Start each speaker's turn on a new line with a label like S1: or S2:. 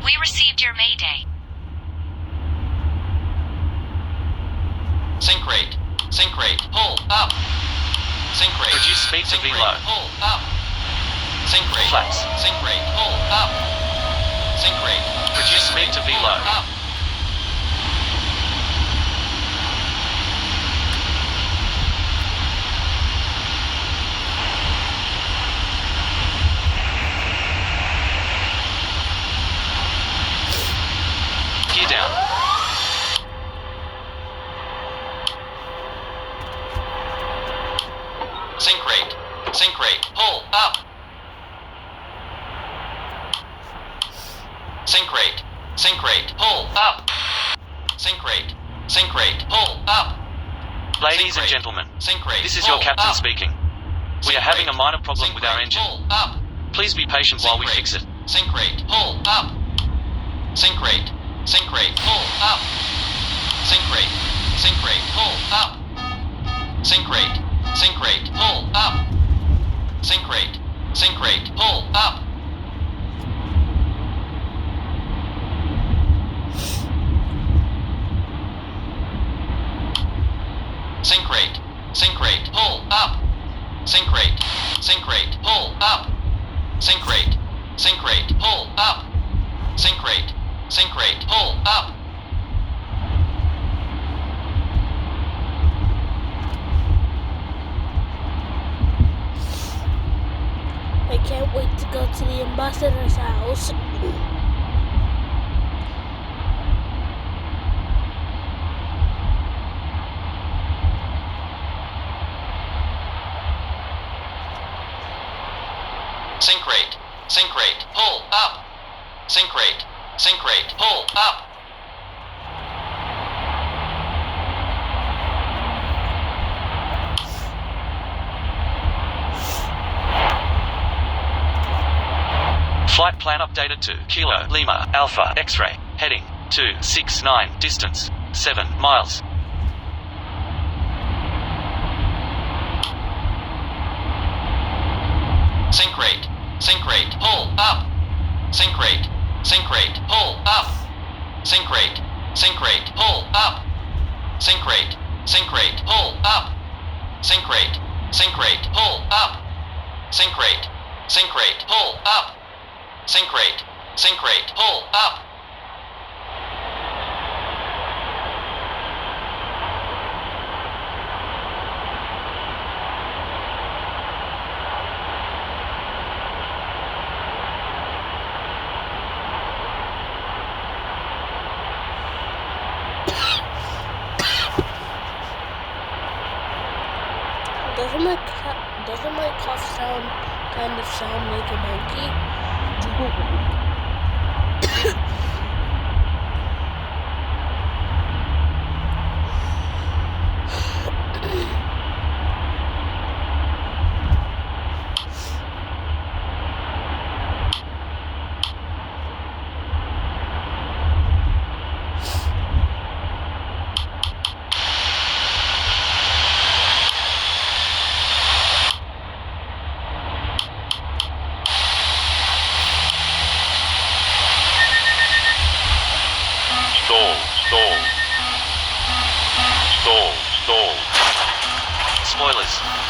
S1: We received your mayday.
S2: Sink rate. Sink rate. Pull up. Sink rate.
S3: Reduce speed to
S2: Sink
S3: V
S2: rate.
S3: low.
S2: Pull up. Sink rate.
S3: Flaps.
S2: Sink rate. Pull up. Sink rate.
S3: Reduce speed to V
S2: Pull
S3: low.
S2: up.
S3: Gear down.
S2: Sink rate. Sink rate. Pull up. Sink rate. Sink rate. Pull up. Sink rate. Sink rate. Pull up.
S3: Ladies
S2: Sink
S3: and
S2: rate.
S3: gentlemen,
S2: Sink rate.
S3: this is your
S2: Pull
S3: captain
S2: up.
S3: speaking. We
S2: Sink
S3: are having
S2: rate.
S3: a minor problem
S2: Sink
S3: with our
S2: rate.
S3: engine.
S2: Pull up.
S3: Please be patient
S2: Sink
S3: while we
S2: rate.
S3: fix it.
S2: Sink rate. Pull up. Sink rate. Sink rate. Pull up. Sink rate. Sink rate. Pull up. Sink rate. Sink rate. Pull up. Sink rate. Sink rate. Pull up. Sink rate. Sink rate. Pull up. Sink rate. Sink rate. Pull up. Sink rate. Sink rate. Pull up. Sink rate. Sink rate. Pull up.
S4: I can't wait to go to the ambassador's house.
S2: Sink rate. Sink rate. Pull up. Sink rate. Sink rate. Pull up.
S3: Flight plan updated to Kilo Lima Alpha X-ray. Heading 269. Distance 7 miles.
S2: Sink rate. Sink rate. Pull up. Sink rate. Sink rate. Pull up. Sink rate. Sink rate. Pull up. Sink rate. Sink rate. Pull up. Sink rate. Sink rate. Pull up. Sink rate. Sink rate. Pull up. Sink rate. Sink rate. Pull up.
S4: Doesn't my cough kind of sound like a monkey?
S3: Spoilers.